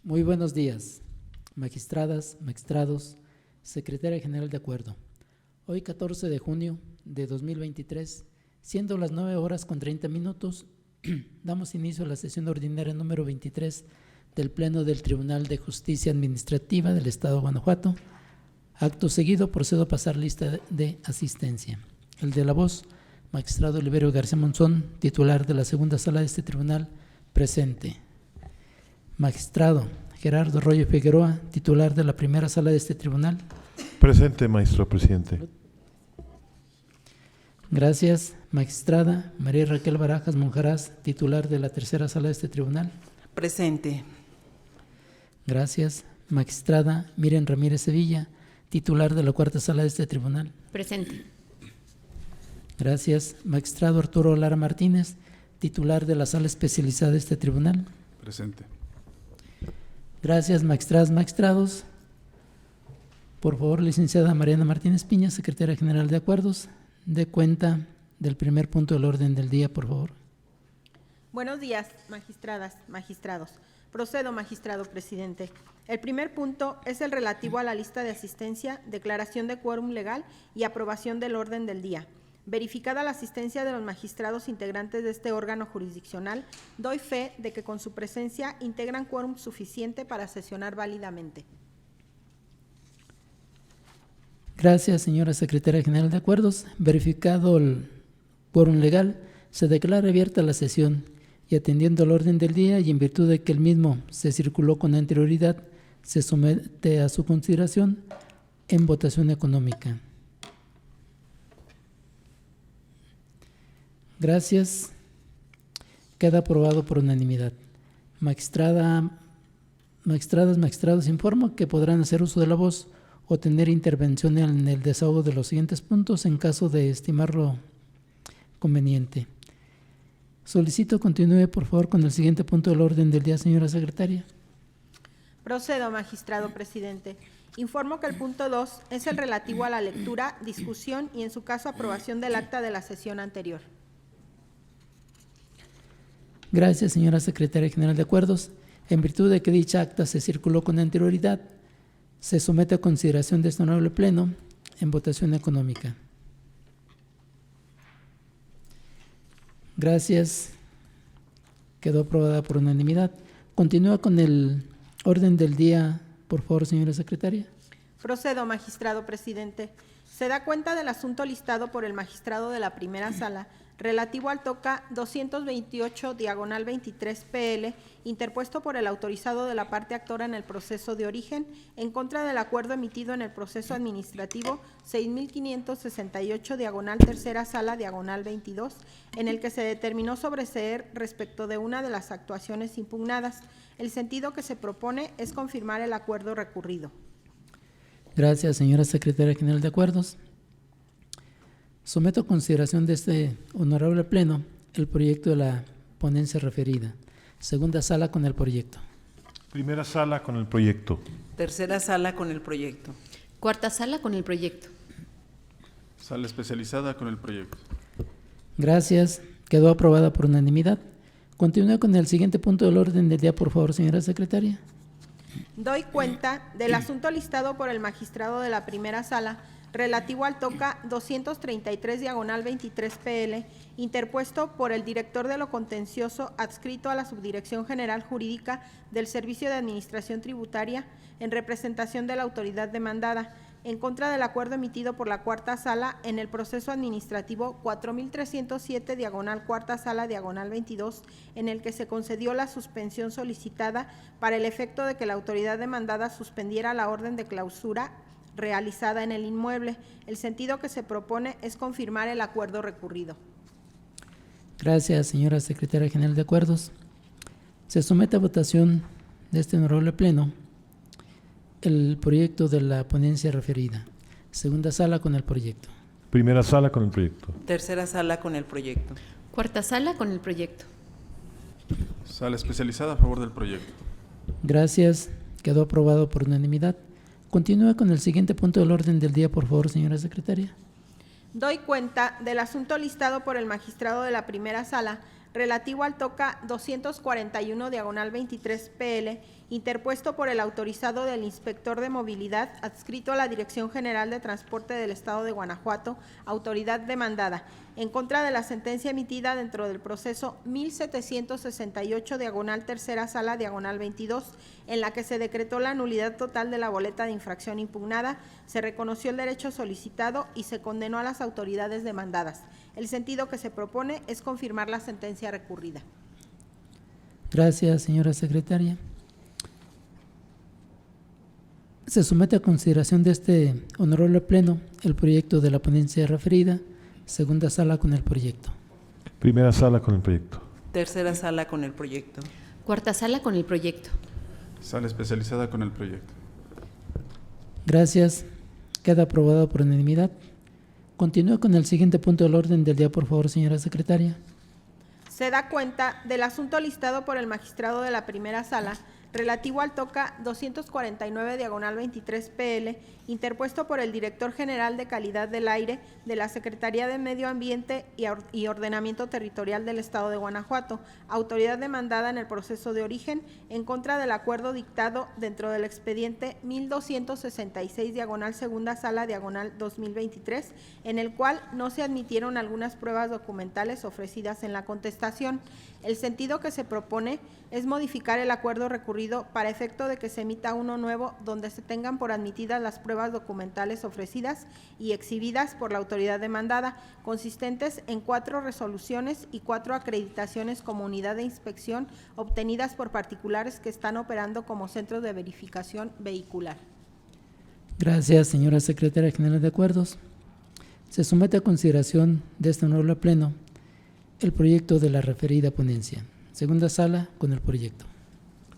Muy buenos días, magistradas, magistrados, Secretaria General de Acuerdo. Hoy 14 de junio de 2023, siendo las 9:30, damos inicio a la sesión ordinaria número 23 del Pleno del Tribunal de Justicia Administrativa del Estado de Guanajuato. Acto seguido, procedo a pasar lista de asistencia. El de la voz, magistrado Oliverio García Monzón, titular de la segunda sala de este tribunal, presente. Magistrado Gerardo Arroyo Figueroa, titular de la primera sala de este tribunal. Presente, maestro presidente. Gracias. Magistrada María Raquel Barajas Monjaraz, titular de la tercera sala de este tribunal. Presente. Gracias. Magistrada Miriam Ramírez Sevilla, titular de la cuarta sala de este tribunal. Presente. Gracias. Magistrado Arturo Lara Martínez, titular de la sala especializada de este tribunal. Presente. Gracias, magistradas, magistrados. Por favor, licenciada Mariana Martínez Piña, secretaria general de Acuerdos, dé cuenta del primer punto del orden del día, por favor. Buenos días, magistradas, magistrados. Procedo, magistrado presidente. El primer punto es el relativo a la lista de asistencia, declaración de quórum legal y aprobación del orden del día. Verificada la asistencia de los magistrados integrantes de este órgano jurisdiccional, doy fe de que con su presencia integran quórum suficiente para sesionar válidamente. Gracias, señora secretaria general de Acuerdos. Verificado el quórum legal, se declara abierta la sesión y atendiendo al orden del día y en virtud de que el mismo se circuló con anterioridad, se somete a su consideración en votación económica. Gracias. Queda aprobado por unanimidad. Magistradas, magistrados, informo que podrán hacer uso de la voz o tener intervención en el desahogo de los siguientes puntos en caso de estimarlo conveniente. Solicito continúe, por favor, con el siguiente punto del orden del día, señora secretaria. Procedo, magistrado presidente. Informo que el punto 2 es el relativo a la lectura, discusión y, en su caso, aprobación del acta de la sesión anterior. Gracias, señora secretaria general de Acuerdos. En virtud de que dicha acta se circuló con anterioridad, se somete a consideración de este honorable pleno en votación económica. Gracias. Quedó aprobada por unanimidad. Continúa con el orden del día, por favor, señora secretaria. Procedo, magistrado presidente. Se da cuenta del asunto listado por el magistrado de la primera sala relativo al TOCA 228/23 PL, interpuesto por el autorizado de la parte actora en el proceso de origen, en contra del acuerdo emitido en el proceso administrativo 6568/tercera sala/22, en el que se determinó sobreseer respecto de una de las actuaciones impugnadas. El sentido que se propone es confirmar el acuerdo recurrido. Gracias, señora secretaria general de Acuerdos. Someto a consideración de este honorable pleno el proyecto de la ponencia referida. Segunda sala con el proyecto. Primera sala con el proyecto. Tercera sala con el proyecto. Cuarta sala con el proyecto. Sala especializada con el proyecto. Gracias. Quedó aprobada por unanimidad. Continúe con el siguiente punto del orden del día, por favor, señora secretaria. Doy cuenta del asunto listado por el magistrado de la primera sala relativo al TOCA 233/23 PL, interpuesto por el director de lo contencioso adscrito a la Subdirección General Jurídica del Servicio de Administración Tributaria en representación de la autoridad demandada, en contra del acuerdo emitido por la cuarta sala en el proceso administrativo 4307/cuarta sala/22, en el que se concedió la suspensión solicitada para el efecto de que la autoridad demandada suspendiera la orden de clausura realizada en el inmueble. El sentido que se propone es confirmar el acuerdo recurrido. Gracias, señora secretaria general de Acuerdos. Se somete a votación de este honorable pleno el proyecto de la ponencia referida. Segunda sala con el proyecto. Primera sala con el proyecto. Tercera sala con el proyecto. Cuarta sala con el proyecto. Sala especializada a favor del proyecto. Gracias. Quedó aprobado por unanimidad. Continúa con el siguiente punto del orden del día, por favor, señora secretaria. Doy cuenta del asunto listado por el magistrado de la primera sala relativo al TOCA 241/23 PL, interpuesto por el autorizado del inspector de movilidad adscrito a la Dirección General de Transporte del Estado de Guanajuato, autoridad demandada, en contra de la sentencia emitida dentro del proceso 1768, diagonal tercera sala, diagonal 22, en la que se decretó la nulidad total de la boleta de infracción impugnada, se reconoció el derecho solicitado y se condenó a las autoridades demandadas. El sentido que se propone es confirmar la sentencia recurrida. Gracias, señora secretaria. Se somete a consideración de este honorable pleno el proyecto de la ponencia referida, segunda sala con el proyecto. Primera sala con el proyecto. Tercera sala con el proyecto. Cuarta sala con el proyecto. Sala especializada con el proyecto. Gracias. Queda aprobado por unanimidad. Continúa con el siguiente punto del orden del día, por favor, señora secretaria. Se da cuenta del asunto listado por el magistrado de la primera sala relativo al TOCA 249 diagonal 23 PL, interpuesto por el director general de calidad del aire de la Secretaría de Medio Ambiente y Ordenamiento Territorial del Estado de Guanajuato, autoridad demandada en el proceso de origen, en contra del acuerdo dictado dentro del expediente 1266 diagonal segunda sala diagonal 2023, en el cual no se admitieron algunas pruebas documentales ofrecidas en la contestación. El sentido que se propone es modificar el acuerdo recurrido para efecto de que se emita uno nuevo donde se tengan por admitidas las pruebas documentales ofrecidas y exhibidas por la autoridad demandada, consistentes en 4 resoluciones y 4 acreditaciones como unidad de inspección obtenidas por particulares que están operando como centros de verificación vehicular. Gracias, señora secretaria general de acuerdos. Se somete a consideración de este honorable pleno el proyecto de la referida ponencia. Segunda sala con el proyecto.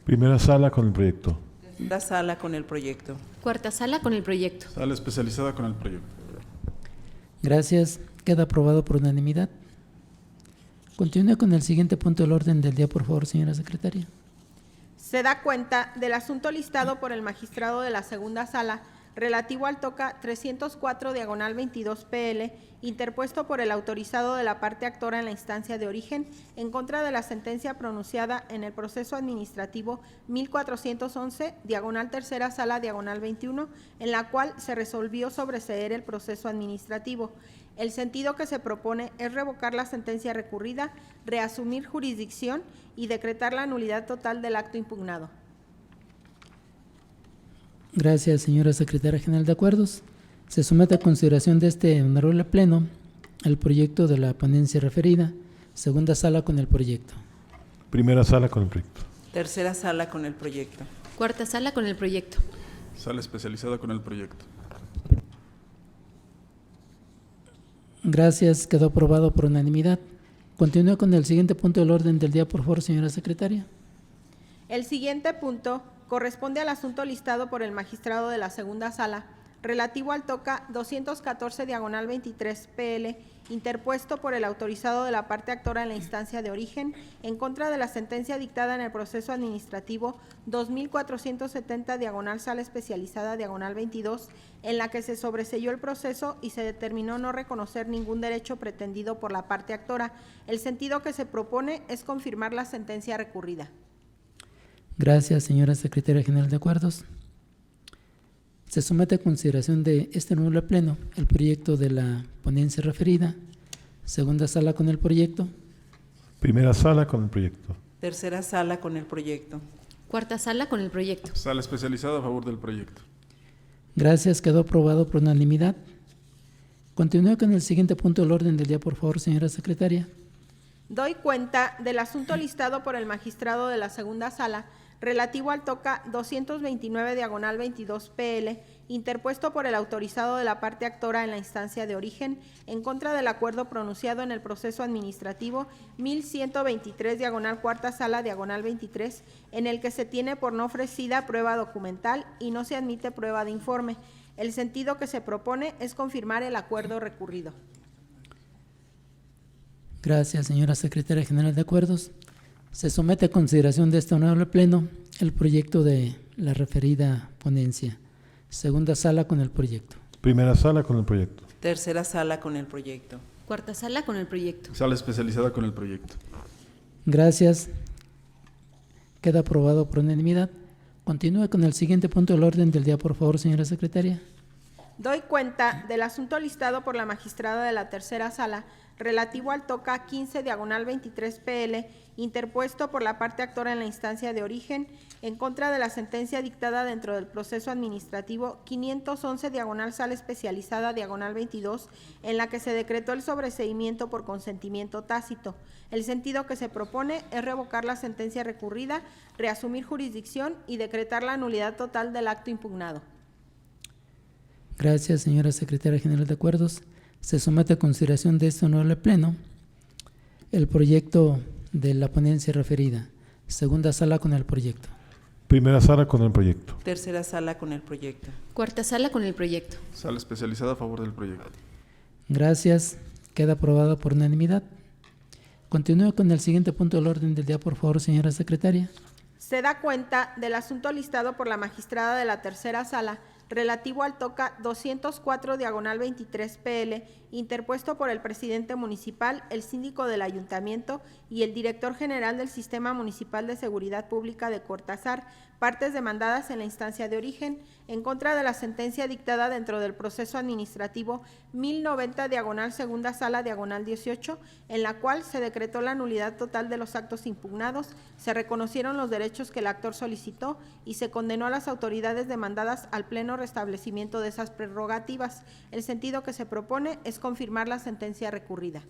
Primera sala con el proyecto. Tercera sala con el proyecto. Cuarta sala con el proyecto. Sala especializada con el proyecto. Gracias. Queda aprobado por unanimidad. Continúe con el siguiente punto del orden del día, por favor, señora secretaria. Se da cuenta del asunto listado por el magistrado de la segunda sala relativo al TOCA 304 diagonal 22 PL, interpuesto por el autorizado de la parte actora en la instancia de origen, en contra de la sentencia pronunciada en el proceso administrativo 1411 diagonal tercera sala diagonal 21, en la cual se resolvió sobreseer el proceso administrativo. El sentido que se propone es revocar la sentencia recurrida, reasumir jurisdicción y decretar la nulidad total del acto impugnado. Gracias, señora secretaria general de acuerdos. Se somete a consideración de este honorable pleno el proyecto de la ponencia referida, segunda sala con el proyecto. Primera sala con el proyecto. Tercera sala con el proyecto. Cuarta sala con el proyecto. Sala especializada con el proyecto. Gracias, quedó aprobado por unanimidad. Continúa con el siguiente punto del orden del día, por favor, señora secretaria. El siguiente punto corresponde al asunto listado por el magistrado de la segunda sala, relativo al TOCA 214 diagonal 23 PL, interpuesto por el autorizado de la parte actora en la instancia de origen, en contra de la sentencia dictada en el proceso administrativo 2470 diagonal sala especializada diagonal 22, en la que se sobreseyó el proceso y se determinó no reconocer ningún derecho pretendido por la parte actora. El sentido que se propone es confirmar la sentencia recurrida. Gracias, señora secretaria general de acuerdos. Se somete a consideración de este nuevo pleno el proyecto de la ponencia referida, segunda sala con el proyecto. Primera sala con el proyecto. Tercera sala con el proyecto. Cuarta sala con el proyecto. Sala especializada a favor del proyecto. Gracias, quedó aprobado por unanimidad. Continúa con el siguiente punto del orden del día, por favor, señora secretaria. Doy cuenta del asunto listado por el magistrado de la segunda sala relativo al TOCA 229 diagonal 22 PL, interpuesto por el autorizado de la parte actora en la instancia de origen, en contra del acuerdo pronunciado en el proceso administrativo 1123 diagonal cuarta sala diagonal 23, en el que se tiene por no ofrecida prueba documental y no se admite prueba de informe. El sentido que se propone es confirmar el acuerdo recurrido. Gracias, señora secretaria general de acuerdos. Se somete a consideración de este honorable pleno el proyecto de la referida ponencia. Segunda sala con el proyecto. Primera sala con el proyecto. Tercera sala con el proyecto. Cuarta sala con el proyecto. Sala especializada con el proyecto. Gracias. Queda aprobado por unanimidad. Continúe con el siguiente punto del orden del día, por favor, señora secretaria. Doy cuenta del asunto listado por la magistrada de la tercera sala relativo al TOCA 15/23 PL, interpuesto por la parte actora en la instancia de origen en contra de la sentencia dictada dentro del proceso administrativo 511/sala especializada -22, en la que se decretó el sobreseimiento por consentimiento tácito. El sentido que se propone es revocar la sentencia recurrida, reasumir jurisdicción y decretar la nulidad total del acto impugnado. Gracias, señora secretaria general de acuerdos. Se somete a consideración de este honorable pleno el proyecto de la ponencia referida. Segunda sala con el proyecto. Primera sala con el proyecto. Tercera sala con el proyecto. Cuarta sala con el proyecto. Sala especializada a favor del proyecto. Gracias. Queda aprobado por unanimidad. Continúe con el siguiente punto del orden del día, por favor, señora secretaria. Se da cuenta del asunto listado por la magistrada de la tercera sala relativo al TOCA 204/23 PL, interpuesto por el presidente municipal, el síndico del ayuntamiento y el director general del Sistema Municipal de Seguridad Pública de Cortázar, partes demandadas en la instancia de origen, en contra de la sentencia dictada dentro del proceso administrativo 1090/segunda sala -18, en la cual se decretó la nulidad total de los actos impugnados, se reconocieron los derechos que el actor solicitó y se condenó a las autoridades demandadas al pleno restablecimiento de esas prerrogativas. El sentido que se propone es confirmar la sentencia recurrida.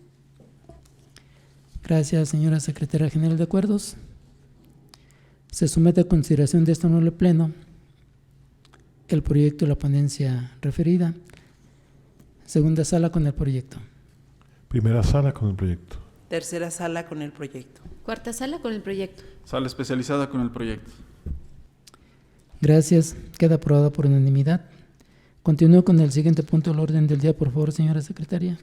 Gracias, señora secretaria general de acuerdos. Se somete a consideración de este honorable pleno el proyecto de la ponencia referida. Segunda sala con el proyecto. Primera sala con el proyecto. Tercera sala con el proyecto. Cuarta sala con el proyecto. Sala especializada con el proyecto. Gracias. Queda aprobado por unanimidad. Continúo con el siguiente punto del orden del día, por favor, señora secretaria.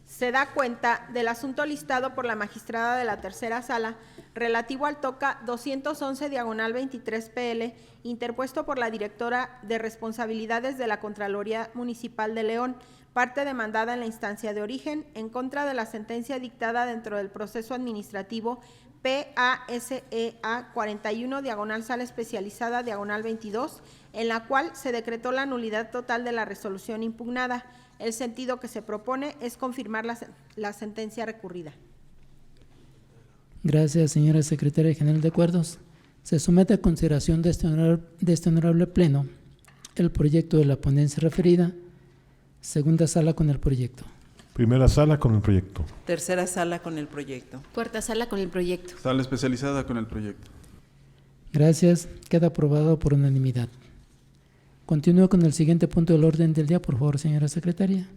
Se da cuenta del asunto listado por la magistrada de la tercera sala relativo al TOCA 211/23 PL, interpuesto por la directora de responsabilidades de la Contraloría Municipal de León, parte demandada en la instancia de origen, en contra de la sentencia dictada dentro del proceso administrativo PASEA 41/sala especializada -22, en la cual se decretó la nulidad total de la resolución impugnada. El sentido que se propone es confirmar la sentencia recurrida. Gracias, señora secretaria general de acuerdos. Se somete a consideración de este honorable pleno el proyecto de la ponencia referida. Segunda sala con el proyecto. Primera sala con el proyecto. Tercera sala con el proyecto. Cuarta sala con el proyecto. Sala especializada con el proyecto. Gracias. Queda aprobado por unanimidad. Continúo con el siguiente punto del orden del día, por favor, señora secretaria.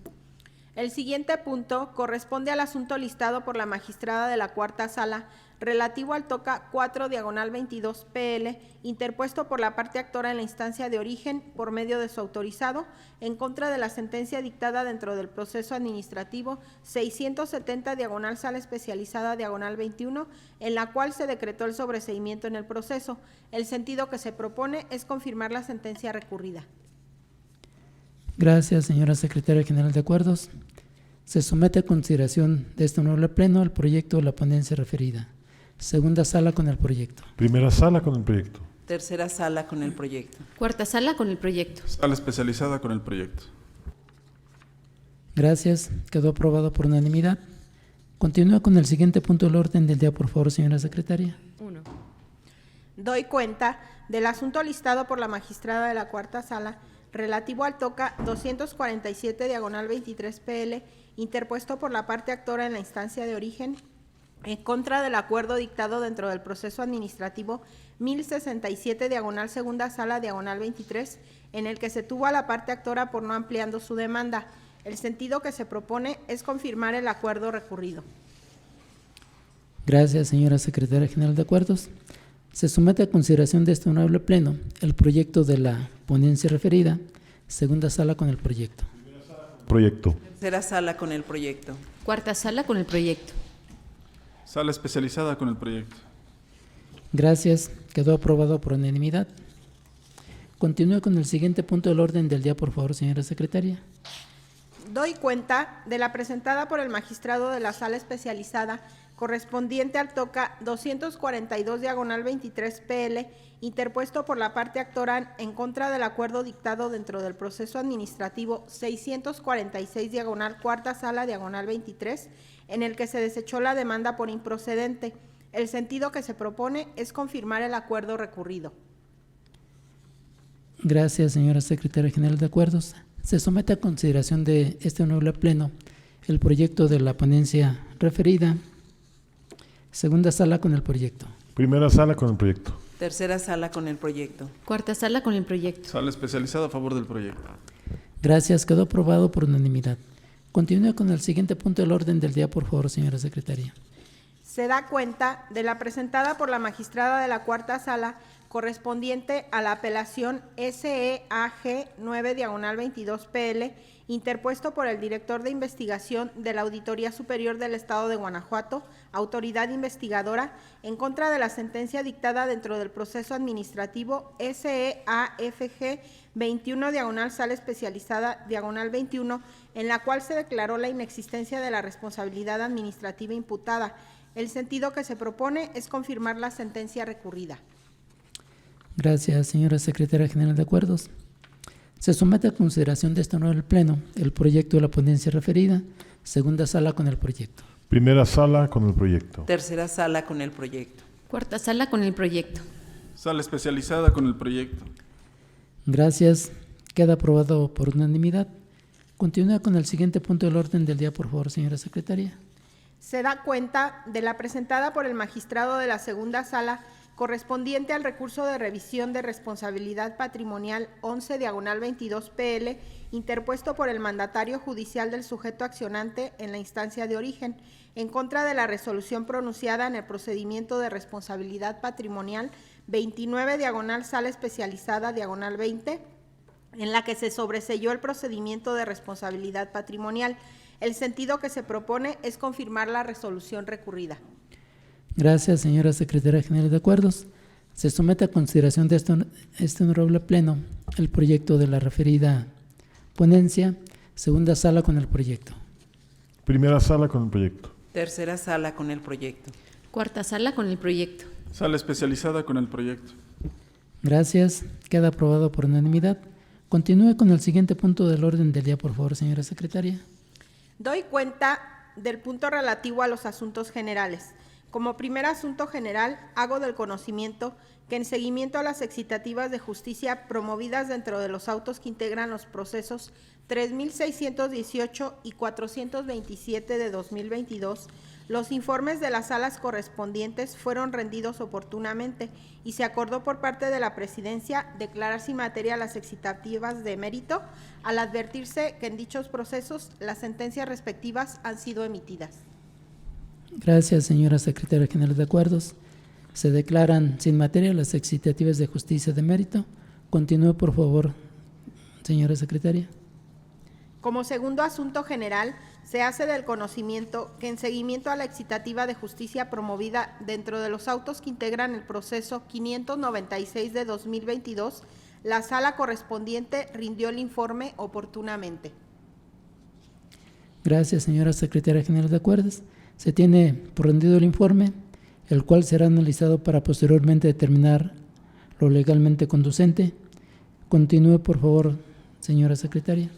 El siguiente punto corresponde al asunto listado por la magistrada de la cuarta sala relativo al TOCA 4/22 PL, interpuesto por la parte actora en la instancia de origen por medio de su autorizado, en contra de la sentencia dictada dentro del proceso administrativo 670/sala especializada -21, en la cual se decretó el sobreseimiento en el proceso. El sentido que se propone es confirmar la sentencia recurrida. Gracias, señora secretaria general de acuerdos. Se somete a consideración de este honorable pleno el proyecto de la ponencia referida. Segunda sala con el proyecto. Primera sala con el proyecto. Tercera sala con el proyecto. Cuarta sala con el proyecto. Sala especializada con el proyecto. Gracias. Quedó aprobado por unanimidad. Continúa con el siguiente punto del orden del día, por favor, señora secretaria. 1. Doy cuenta del asunto listado por la magistrada de la cuarta sala relativo al TOCA 247/23 PL, interpuesto por la parte actora en la instancia de origen, en contra del acuerdo dictado dentro del proceso administrativo 1067/segunda sala -23, en el que se tuvo a la parte actora por no ampliando su demanda. El sentido que se propone es confirmar el acuerdo recurrido. Gracias, señora secretaria general de acuerdos. Se somete a consideración de este honorable pleno el proyecto de la ponencia referida. Segunda sala con el proyecto. Proyecto. Tercera sala con el proyecto. Cuarta sala con el proyecto. Sala especializada con el proyecto. Gracias. Quedó aprobado por unanimidad. Continúe con el siguiente punto del orden del día, por favor, señora secretaria. Doy cuenta de la presentada por el magistrado de la Sala Especializada correspondiente al TOCA 242/23 PL, interpuesto por la parte actora en contra del acuerdo dictado dentro del proceso administrativo 646/4 Sala/23, en el que se desechó la demanda por improcedente. El sentido que se propone es confirmar el acuerdo recurrido. Gracias, señora Secretaria General de Acuerdos. Se somete a consideración de este honorable Pleno el proyecto de la ponencia referida. Segunda sala con el proyecto. Primera sala con el proyecto. Tercera sala con el proyecto. Cuarta sala con el proyecto. Sala especializada a favor del proyecto. Gracias, quedó aprobado por unanimidad. Continúe con el siguiente punto del orden del día, por favor, señora Secretaria. Se da cuenta de la presentada por la magistrada de la Cuarta Sala correspondiente a la apelación SEAG 9/22 PL, interpuesto por el director de investigación de la Auditoría Superior del Estado de Guanajuato, autoridad investigadora, en contra de la sentencia dictada dentro del proceso administrativo SEAFG 21/Sala Especializada 21, en la cual se declaró la inexistencia de la responsabilidad administrativa imputada. El sentido que se propone es confirmar la sentencia recurrida. Gracias, señora Secretaria General de Acuerdos. Se somete a consideración de este honorable Pleno el proyecto de la ponencia referida. Segunda sala con el proyecto. Primera sala con el proyecto. Tercera sala con el proyecto. Cuarta sala con el proyecto. Sala especializada con el proyecto. Gracias, queda aprobado por unanimidad. Continúa con el siguiente punto del orden del día, por favor, señora Secretaria. Se da cuenta de la presentada por el magistrado de la Segunda Sala correspondiente al recurso de revisión de responsabilidad patrimonial 11/22 PL, interpuesto por el mandatario judicial del sujeto accionante en la instancia de origen, en contra de la resolución pronunciada en el procedimiento de responsabilidad patrimonial 29/Sala Especializada 20, en la que se sobreseyó el procedimiento de responsabilidad patrimonial. El sentido que se propone es confirmar la resolución recurrida. Gracias, señora Secretaria General de Acuerdos. Se somete a consideración de este honorable Pleno el proyecto de la referida ponencia. Segunda sala con el proyecto. Primera sala con el proyecto. Tercera sala con el proyecto. Cuarta sala con el proyecto. Sala especializada con el proyecto. Gracias, queda aprobado por unanimidad. Continúe con el siguiente punto del orden del día, por favor, señora Secretaria. Doy cuenta del punto relativo a los asuntos generales. Como primer asunto general, hago del conocimiento que en seguimiento a las excitativas de justicia promovidas dentro de los autos que integran los procesos 3618 y 427 de 2022, los informes de las salas correspondientes fueron rendidos oportunamente y se acordó por parte de la Presidencia declarar sin materia las excitativas de mérito, al advertirse que en dichos procesos las sentencias respectivas han sido emitidas. Gracias, señora Secretaria General de Acuerdos. Se declaran sin materia las excitativas de justicia de mérito. Continúe, por favor, señora Secretaria. Como segundo asunto general, se hace del conocimiento que en seguimiento a la excitativa de justicia promovida dentro de los autos que integran el proceso 596 de 2022, la sala correspondiente rindió el informe oportunamente. Gracias, señora Secretaria General de Acuerdos. Se tiene por rendido el informe, el cual será analizado para posteriormente determinar lo legalmente conducente. Continúe, por favor, señora Secretaria.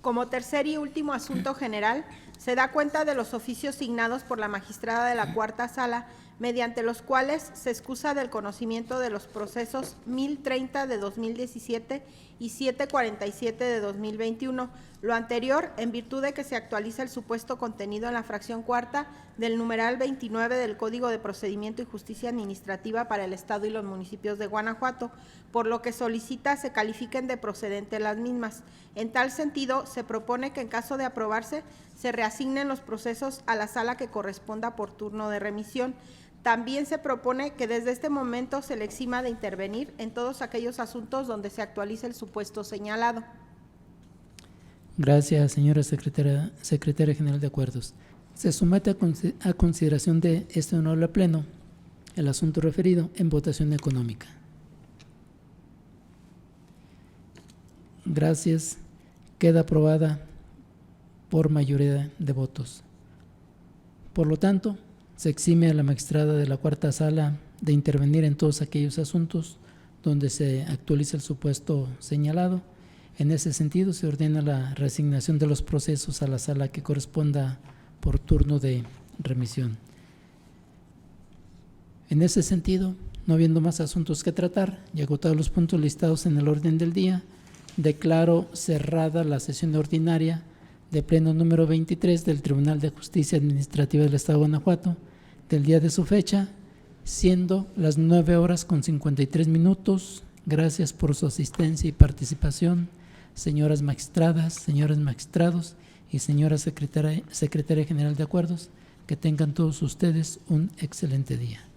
Como tercer y último asunto general, se da cuenta de los oficios signados por la magistrada de la Cuarta Sala, mediante los cuales se excusa del conocimiento de los procesos 1030 de 2017 y 747 de 2021, lo anterior en virtud de que se actualiza el supuesto contenido en la fracción cuarta del numeral 29 del Código de Procedimiento y Justicia Administrativa para el Estado y los municipios de Guanajuato, por lo que solicita se califiquen de procedente las mismas. En tal sentido, se propone que en caso de aprobarse, se reasignen los procesos a la sala que corresponda por turno de remisión. También se propone que desde este momento se le exima de intervenir en todos aquellos asuntos donde se actualice el supuesto señalado. Gracias, señora Secretaria General de Acuerdos. Se somete a consideración de este honorable Pleno el asunto referido en votación económica. Gracias, queda aprobada por mayoría de votos. Por lo tanto, se exime a la magistrada de la cuarta sala de intervenir en todos aquellos asuntos donde se actualiza el supuesto señalado. En ese sentido, se ordena la reasignación de los procesos a la sala que corresponda por turno de remisión. En ese sentido, no habiendo más asuntos que tratar y agotados los puntos listados en el orden del día, declaro cerrada la sesión ordinaria de pleno número 23 del Tribunal de Justicia Administrativa del Estado de Guanajuato del día de su fecha, siendo las 9:53. Gracias por su asistencia y participación, señoras magistradas, señores magistrados y señora secretaria general de acuerdos. Que tengan todos ustedes un excelente día.